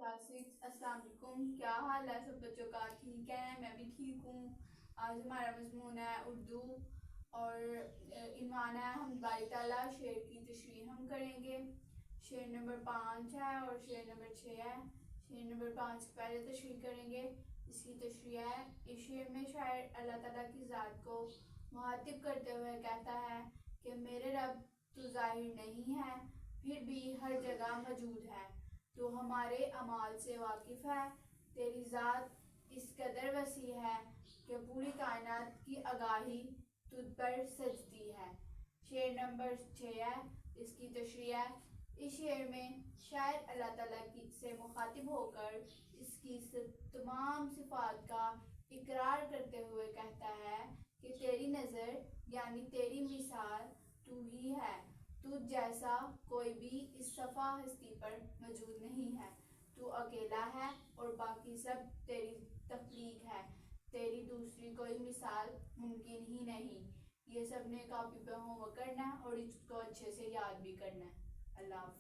Classics अस्सलाम वालेकुम। क्या हाल है सब बच्चों का? ठीक है, मैं भी ठीक हूँ। आज हमारा मज़मून है उर्दू और ईमान है। हम बारी ताला शेर की तशरीह हम करेंगे। शेर नंबर 5 है और शेर नंबर 6 है। शेर नंबर 5 की पहले तशरीह करेंगे। इसकी तशरीह है, इस शेर में शायर अल्लाह ताला की ज़ात को मुखातिब करते हुए कहता है कि मेरे रब तू ज़ाहिर नहीं है फिर भी हर जगह मौजूद है। तो हमारे अमाल से वाकिफ़ है। तेरी ज़ात इस कदर वसी है कि पूरी कायनात की आगाही तुझ पर सजती है। शेर नंबर 6 है, इसकी तशरीह है। इस शेर में शायर अल्लाह ताला की से मुखातिब होकर इसकी तमाम सिफ़ात का इकरार करते हुए कहता है कि तेरी नज़र यानी तेरी मिसाल तू ही है। तुझ जैसा कोई भी इस सफ़ा हस्ती पर मौजूद नहीं है। तू अकेला है और बाकी सब तेरी तख्लीक है। तेरी दूसरी कोई मिसाल मुमकिन ही नहीं। ये सब ने कॉपी पे होमवर्क करना है और इसको अच्छे से याद भी करना है। अल्लाह हाफ़िज़।